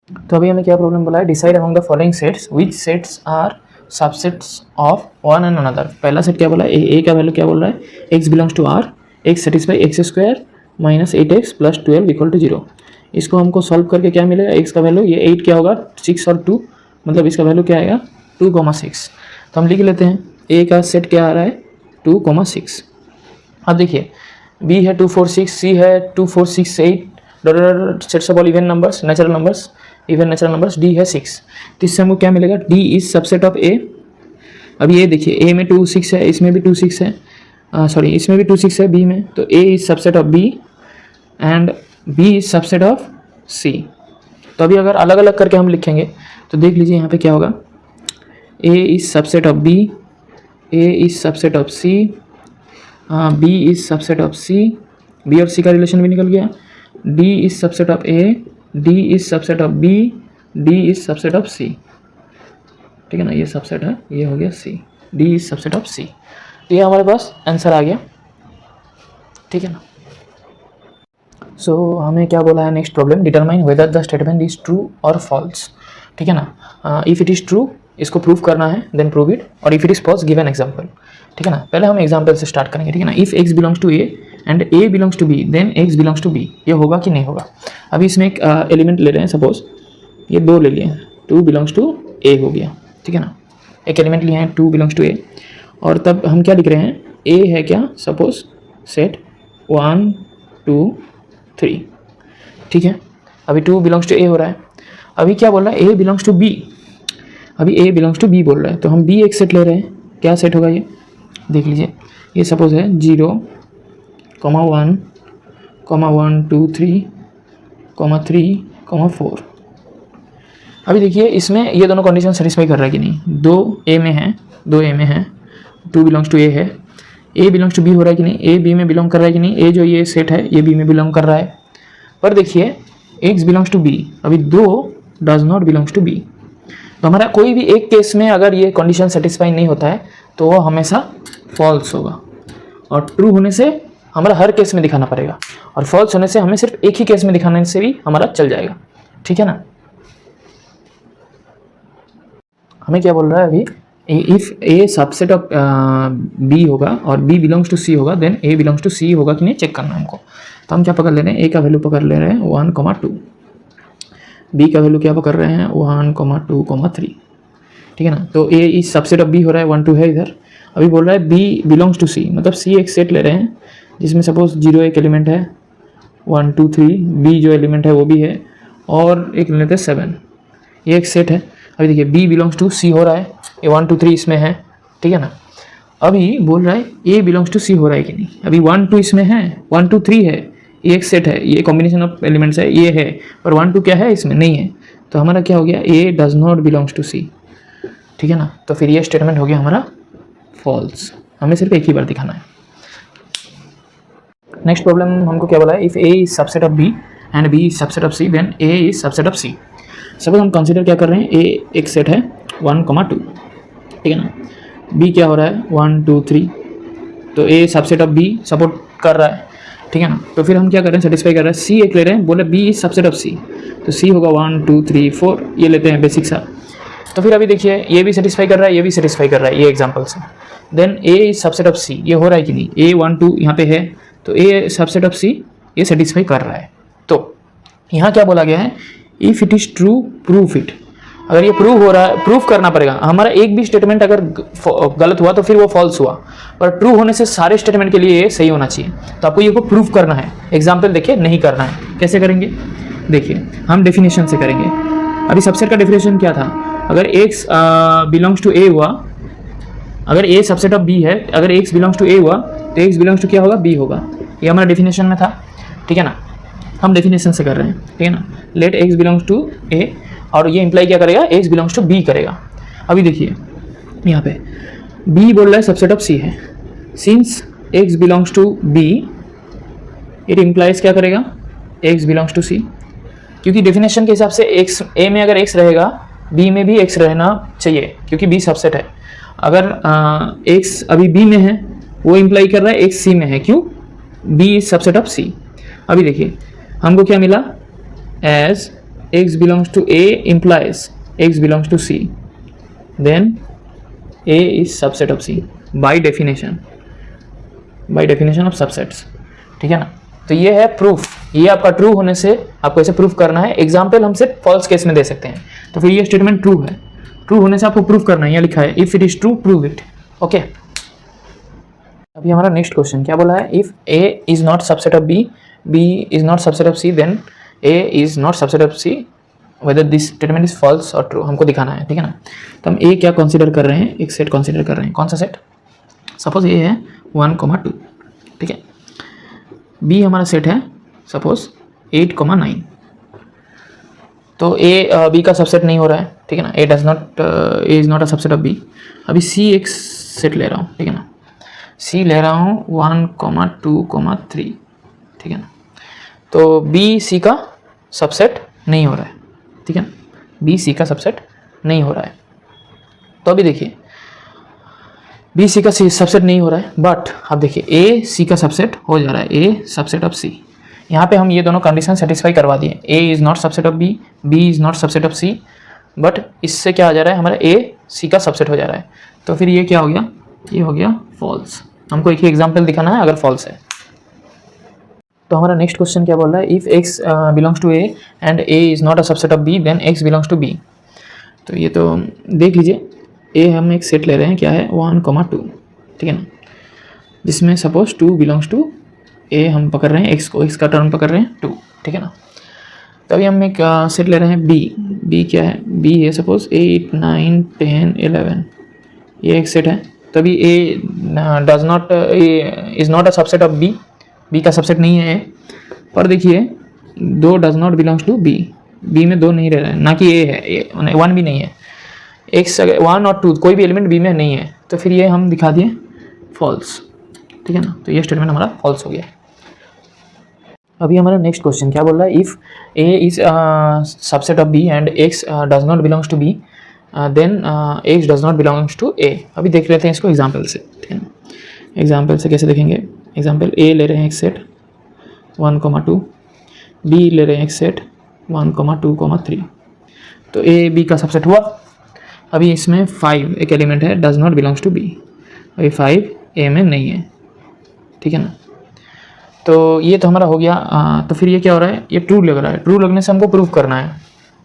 तो अभी हमें क्या प्रॉब्लम बोला है, decide among the following sets which sets are subsets of one and another. पहला सेट क्या बोला है, ए का वैल्यू क्या बोल रहा है, X belongs to R, X satisfy X square minus 8x plus 12 equal to 0। इसको हमको सॉल्व करके क्या मिलेगा, एक्स का वैल्यू ये 8 क्या होगा 6 और 2, मतलब इसका वैल्यू क्या आएगा 2,6। तो हम लिख लेते हैं ए का सेट क्या आ रहा है 2,6। अब देखिए बी है 2 4 6, सी है 2 4 6 8, sets of all even numbers natural numbers, even natural numbers, D है 6। तो इससे हमको क्या मिलेगा, डी इज सबसेट ऑफ ए। अब ये देखिए ए में 2 6 है, इसमें भी 2 6 है, सॉरी इसमें भी 2 6 है बी में, तो A is subset of B and B is subset of C. तो अभी अगर अलग अलग करके हम लिखेंगे तो देख लीजिए यहाँ पे क्या होगा, A is subset of B, A is subset of C, B is subset of C, B और सी का रिलेशन भी निकल गया, D is subset of A, D is subset of B, D is subset of C. ठीक है ना, ये subset है, ये हो गया C, D is subset of C. तो ये हमारे पास आंसर आ गया। ठीक है ना, सो हमें क्या बोला है next problem, determine whether the statement is true और फॉल्स। ठीक है ना, इफ़ इट इज़ ट्रू इसको प्रूव करना है, देन प्रूव इट, और if it is false give an example. ठीक है ना, पहले हम एग्जाम्पल से स्टार्ट करेंगे। ठीक है ना, if X belongs to A and A belongs to B then X belongs to B, ये होगा कि नहीं होगा। अभी इसमें एक एलिमेंट ले रहे हैं, सपोज ये 2 ले लिए, 2 बिलोंग्स टू ए हो गया। ठीक है ना, एक एलिमेंट लिए हैं 2 बिलोंग्स टू ए, और तब हम क्या लिख रहे हैं, ए है क्या, सपोज सेट 1 2 3। ठीक है, अभी 2 बिलोंग्स टू ए हो रहा है। अभी क्या बोल रहा है, ए बिलोंग्स टू बी, अभी ए बिलोंग्स टू बी बोल रहा है, तो हम बी एक सेट ले रहे हैं। क्या सेट होगा ये देख लीजिए, ये सपोज है 0 1 1 2 3 3 4। अभी देखिए इसमें ये दोनों कंडीशन सेटिस्फाई कर रहा है कि नहीं, 2 ए में है, 2 ए में है, 2 बिलोंग्स टू ए है, ए बिलोंग्स टू बी हो रहा है कि नहीं, ए बी में बिलोंग कर रहा है कि नहीं, ए जो ये सेट है ये बी में बिलोंग कर रहा है। पर देखिए एक्स बिलोंग्स टू बी, अभी 2 does not belongs to B. तो हमारा कोई भी एक केस में अगर ये कंडीशन सेटिस्फाई नहीं होता है तो वो हमेशा फॉल्स होगा, और ट्रू होने से हमारा हर केस में दिखाना पड़ेगा, और फॉल्स होने से हमें सिर्फ एक ही केस में दिखाने से भी हमारा चल जाएगा। ठीक है ना, हमें क्या बोल रहा है अभी, if A subset of B होगा और बी बिलोंग्स टू सी होगा, then A belongs to C होगा कि नहीं चेक करना है हमको। तो हम क्या पकड़ ले रहे हैं, ए का वैल्यू पकड़ ले रहे हैं 1 2, बी का वैल्यू क्या पकड़ रहे हैं 1 2 3। ठीक है ना, तो ए इस सबसेट ऑफ बी हो रहा है 1 2 है इधर। अभी बोल रहा है बी बिलोंग्स टू सी, मतलब सी एक सेट ले रहे हैं जिसमें सपोज 0 एक एलिमेंट है, 1 2 3 बी जो एलिमेंट है वो भी है, और एक लेते हैं 7, ये एक सेट है। अभी देखिए बी बिलोंग्स टू सी हो रहा है, ये 1 2 3 इसमें है। ठीक है ना, अभी बोल रहा है ए बिलोंग्स टू सी हो रहा है कि नहीं, अभी 1 2 इसमें है, 1 2 3 है, ये एक सेट है, ये कॉम्बिनेशन ऑफ एलिमेंट्स है, ये है, पर 1 2 क्या है इसमें नहीं है, तो हमारा क्या हो गया, ए डज नॉट बिलोंग्स टू सी। ठीक है ना, तो फिर ये स्टेटमेंट हो गया हमारा फॉल्स, हमें सिर्फ एक ही बार दिखाना है। नेक्स्ट प्रॉब्लम हमको क्या बोला है, if A is subset of B and B is subset of C then A is subset of C. Suppose हम कंसीडर क्या कर रहे हैं, ए एक सेट है 1 2। ठीक है ना, बी क्या हो रहा है 1 2 3, तो ए सबसेट ऑफ बी सपोर्ट कर रहा है। ठीक है ना, तो फिर हम क्या कर रहे हैं, सेटिस्फाई कर रहे हैं, सी एक ले रहे हैं, बोले B is subset of C, तो सी होगा 1 2 3 4, ये लेते हैं बेसिक सा। तो फिर अभी देखिए ये भी सेटिस्फाई कर रहा है, ये भी सेटिस्फाई कर रहा है, ये एग्जांपल से, then A is subset of C, ये हो रहा है कि नहीं, ए 1 2 यहाँ पे है, तो ए सबसेट ऑफ सी ये सेटिस्फाई कर रहा है। तो यहाँ क्या बोला गया है, if it is true proof it. अगर ये प्रूव हो रहा है, प्रूफ करना पड़ेगा, हमारा एक भी स्टेटमेंट अगर गलत हुआ तो फिर वो फॉल्स हुआ, पर ट्रू होने से सारे स्टेटमेंट के लिए ये सही होना चाहिए। तो आपको ये को प्रूफ करना है, एग्जाम्पल देखिए नहीं करना है। कैसे करेंगे देखिए, हम डेफिनेशन से करेंगे। अभी सबसेट का डेफिनेशन क्या था, अगर एक्स बिलोंग्स टू ए हुआ, अगर ए सबसेट ऑफ बी है, अगर एक्स बिलोंग्स टू ए हुआ तो एक्स बिलोंग्स टू क्या होगा, बी होगा। ये हमारा डेफिनेशन में था। ठीक है ना, हम डेफिनेशन से कर रहे हैं। ठीक है ना, लेट एक्स बिलोंग्स टू ए, और ये इंप्लाई क्या करेगा, एक्स बिलोंग्स टू बी करेगा। अभी देखिए यहाँ पे बी बोल रहा है सबसेट ऑफ सी है, since X belongs to B it implies क्या करेगा, एक्स बिलोंग्स टू सी, क्योंकि डेफिनेशन के हिसाब से एक्स ए में अगर एक्स रहेगा बी में भी एक्स रहना चाहिए, क्योंकि बी सबसेट है। अगर एक्स अभी बी में है वो इंप्लाई कर रहा है एक्स सी में है, क्यों, बी इज सबसेट ऑफ सी। अभी देखिए हमको क्या मिला, as x belongs to A implies x belongs to C, then A is subset of C by definition of subsets, ठीक है ना। तो ये है प्रूफ, ये आपका ट्रू होने से आपको ऐसे प्रूफ करना है। एग्जाम्पल हम सिर्फ फॉल्स केस में दे सकते हैं, तो फिर ये स्टेटमेंट ट्रू है, ट्रू होने से आपको प्रूफ करना है। यहाँ लिखा है if it is true prove it, okay. अभी हमारा नेक्स्ट क्वेश्चन क्या बोला है, if A is not subset of B, B is not subset of C, then A is not subset of C, whether this statement is false और true, हमको दिखाना है, ठीक है ना। तो हम A क्या कंसीडर कर रहे हैं, एक सेट कंसीडर कर रहे हैं। कौन सा सेट? सपोज A है 1, 2, ठीक है। B हमारा सेट है सपोज 8, 9। तो A B का सबसेट नहीं हो रहा है, ठीक है ना। A is not a subset of B। अभी C एक सेट ले रहा हूँ, ठीक है ना। C ले रहा हूँ 1, 2, 3, ठीक है ना। तो B C का सबसेट नहीं हो रहा है, ठीक है ना। B C का सबसेट नहीं हो रहा है। तो अभी देखिए B C का सबसेट नहीं हो रहा है, बट अब देखिए A C का सबसेट हो जा रहा है, A सबसेट ऑफ C। यहाँ पे हम ये दोनों कंडीशन सेटिस्फाई करवा दिए। A is not subset of B, B is not subset of C, but इससे क्या आ जा रहा है, हमारा A C का सबसेट हो जा रहा है। तो फिर ये क्या हो गया, ये हो गया फॉल्स। हमको एक ही एग्जाम्पल दिखाना है अगर फॉल्स है। तो हमारा नेक्स्ट क्वेश्चन क्या बोल रहा है, if x belongs to A and A is not a subset of B, then x belongs to B। तो ये तो देख लीजिए, A हम एक सेट ले रहे हैं, क्या है 1, 2, ठीक है ना, जिसमें सपोज 2 बिलोंग्स टू A हम पकड़ रहे हैं, x को, x का टर्म पकड़ रहे हैं 2, ठीक है ना। तो अभी हम एक सेट ले रहे हैं B क्या है, B है सपोज 8, 9, 10, 11, ये एक सेट है। तो अभी A does not is not a subset of B का सबसेट नहीं है। पर देखिए 2 does not belongs to B में 2 नहीं रह रहा है, ना कि A है, 1 भी नहीं है। x 1 और 2 कोई भी एलिमेंट B में नहीं है, तो फिर ये हम दिखा दिए फॉल्स, ठीक है ना। तो ये स्टेटमेंट हमारा फॉल्स हो गया। अभी हमारा नेक्स्ट क्वेश्चन क्या बोल रहा है, if A is subset of B and x does not belongs to B, then x does not belongs to A। अभी देख लेते हैं इसको एग्जाम्पल से, ठीक है ना। एग्जाम्पल से कैसे देखेंगे, एग्जाम्पल A ले रहे हैं एक सेट 1, 2, B ले रहे हैं एक सेट 1, 2, 3। तो A B का सबसेट हुआ। अभी इसमें 5 एक एलिमेंट है, does not belongs to B, अभी 5 A में नहीं है, ठीक है ना। तो ये तो हमारा हो गया। तो फिर ये क्या हो रहा है, ये ट्रू लग रहा है, ट्रू लगने से हमको प्रूव करना है,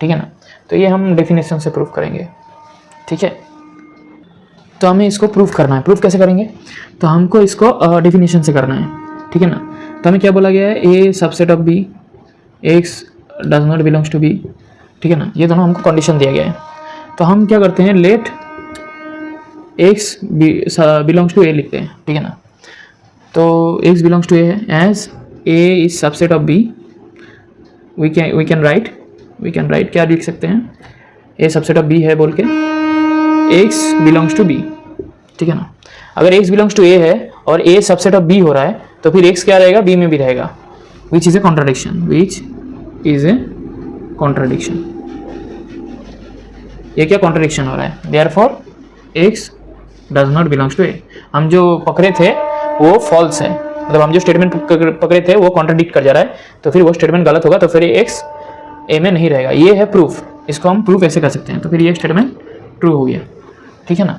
ठीक है ना। तो ये हम डेफिनेशन से प्रूव करेंगे, ठीक है। तो हमें इसको प्रूफ करना है, प्रूफ कैसे करेंगे, तो हमको इसको डेफिनेशन से करना है, ठीक है ना। तो हमें क्या बोला गया है, A subset of B, x does not belongs to B, ठीक है ना। ये दोनों हमको कंडीशन दिया गया है। तो हम क्या करते हैं, let x belongs to A लिखते हैं, ठीक है ना। तो x बिलोंग्स टू A है, as A is subset of B, we can write क्या लिख सकते हैं, A सबसेट ऑफ B है बोल के x बिलोंग्स टू B, ठीक है ना। अगर x बिलोंग्स टू A है और A सबसेट ऑफ B हो रहा है, तो फिर x क्या रहेगा, B में भी रहेगा, विच इज ए कॉन्ट्राडिक्शन, ये क्या कॉन्ट्राडिक्शन हो रहा है, therefore x does not belongs to A। हम जो पकड़े थे वो फॉल्स है, मतलब हम जो स्टेटमेंट पकड़े थे वो कॉन्ट्राडिक्ट कर जा रहा है, तो फिर वो स्टेटमेंट गलत होगा, तो फिर x A में नहीं रहेगा। ये है प्रूफ, इसको हम प्रूफ ऐसे कर सकते हैं। तो फिर ये स्टेटमेंट ट्रू हो गया, ठीक है ना।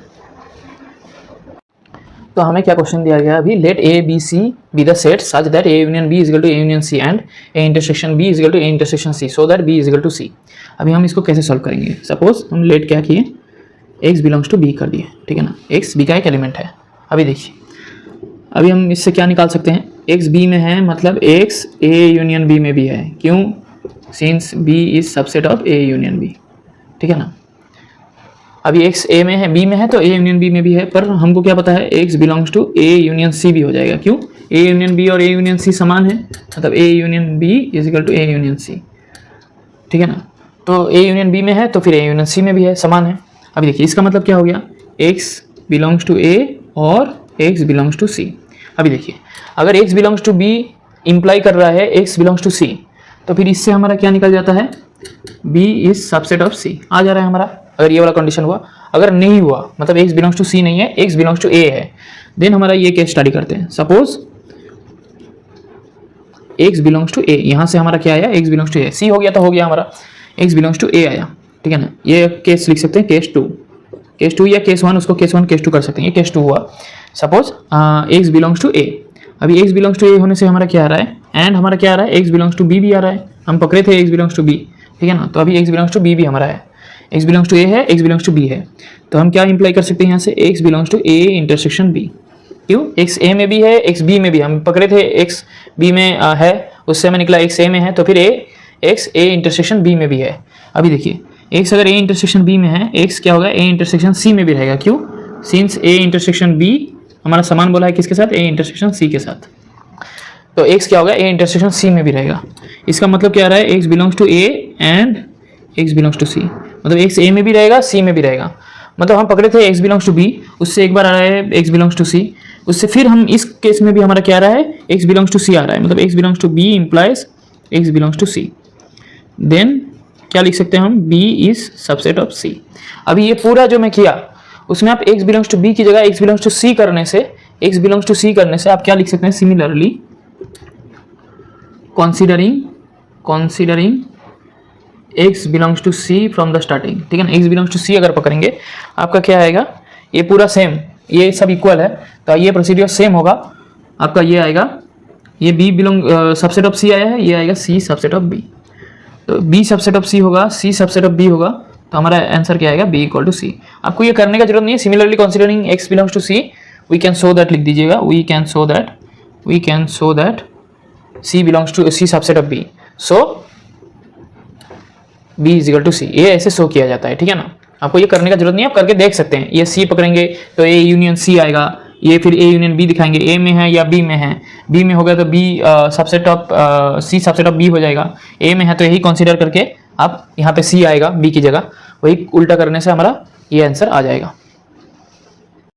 तो हमें क्या क्वेश्चन दिया गया अभी, let A B C be the set such that A union B is equal to A union C and A intersection B is equal to A intersection C so that B is equal to C। अभी हम इसको कैसे solve करेंगे, suppose हम late क्या किए, x belongs to B कर दिए, ठीक है ना। x B का एक एलिमेंट है। अभी देखिए, अभी हम इससे क्या निकाल सकते हैं, x B में है मतलब x A यूनियन B में भी है, क्यों, since B is subset of A union B, ठीक है ना। अभी x A में है, B में है, तो A यूनियन B में भी है, पर हमको क्या पता है x belongs to A union C भी हो जाएगा, क्यों, A यूनियन B और A यूनियन C समान है, मतलब A union B is equal to A union C, ठीक है ना। तो A यूनियन B में है, तो फिर A यूनियन C में भी है, समान है। अभी देखिए इसका मतलब क्या हो गया, x बिलोंग्स टू A और x बिलोंग्स टू C। अभी देखिए अगर x belongs to B imply कर रहा है x बिलोंग्स टू C, तो फिर इससे हमारा क्या निकल जाता है, B is subset of C आ जा रहा है हमारा, अगर ये वाला कंडीशन हुआ। अगर नहीं हुआ, मतलब x बिलोंग्स टू C नहीं है, x बिलोंग्स टू A है, देन हमारा ये केस स्टडी करते हैं। Suppose x belongs to A, यहाँ से हमारा क्या आया, x belongs to A, C हो गया तो हो गया हमारा, x बिलोंग्स टू a आया, ठीक है ना। ये केस लिख सकते हैं केस टू या केस वन, उसको केस वन केस टू कर सकते हैं, ये केस टू हुआ। Suppose x belongs to a, अभी x बिलोंग्स टू a होने से हमारा क्या आ रहा है, एंड हमारा क्या आ रहा है, x बिलोंग्स टू b भी आ रहा है, हम पकड़े थे x बिलोंग्स टू b, ठीक है ना। तो अभी x बिलोंग्स टू b भी हमारा है, x बिलोंग्स टू a है, x बिलोंग्स टू b है, तो हम क्या इंप्लाई कर सकते हैं यहाँ से, x belongs to a intersection b। क्यों, x a में भी है, x b में भी, हम पकड़े थे x b में है, उससे हमें निकला x a में है, तो फिर x a इंटरसेक्शन b में भी है। अभी देखिए x अगर a इंटरसेक्शन b में है, x क्या होगा, a इंटरसेक्शन c में भी रहेगा। क्यों, सिंस a इंटरसेक्शन b हमारा समान बोला है किसके साथ, a इंटरसेक्शन c के साथ, तो x क्या होगा, a इंटरसेक्शन c में भी रहेगा। इसका मतलब क्या आ रहा है, x belongs to a and x belongs to c, मतलब x a में भी रहेगा, c में भी रहेगा। मतलब हम पकड़े थे x बिलोंग्स टू b, उससे एक बार आ रहा है x बिलोंग्स टू c, उससे फिर हम इस केस में भी हमारा क्या आ रहा है, x बिलोंग्स टू c आ रहा है, मतलब x belongs to b implies x belongs to c। Then क्या लिख सकते हैं हम, b is subset of c। अभी ये पूरा जो मैं किया उसमें आप x बिलोंग्स टू b की जगह x बिलोंग्स टू c करने से, x बिलोंग्स टू c करने से आप क्या लिख सकते हैं, similarly considering x belongs to c from the starting, ठीक है ना। x बिलोंग्स टू c अगर पकड़ेंगे आपका क्या आएगा, ये पूरा सेम, ये सब इक्वल है, तो ये प्रोसीडियर सेम होगा आपका। ये आएगा, ये b belong subset of c आया है, ये आएगा c सबसेट ऑफ b, तो b सबसेट ऑफ c होगा, c सबसेट ऑफ b होगा, तो हमारा आंसर क्या आएगा, b इक्वल टू c। आपको ये करने का जरूरत नहीं है, similarly considering x belongs to c we can show that लिख दीजिएगा, we can show that c belongs to c subset of b, so b is equal to c, ये ऐसे शो किया जाता है, ठीक है ना। आपको ये करने का जरूरत नहीं है, आप करके देख सकते हैं। ये c पकड़ेंगे तो a यूनियन c आएगा, ये फिर a यूनियन b दिखाएंगे, a में है या b में है, b में होगा तो b subset of c subset of b हो जाएगा, a में है तो यही कंसीडर करके आप यहाँ पे c आएगा b की जगह, वही उल्टा करने से हमारा ये आंसर आ जाएगा।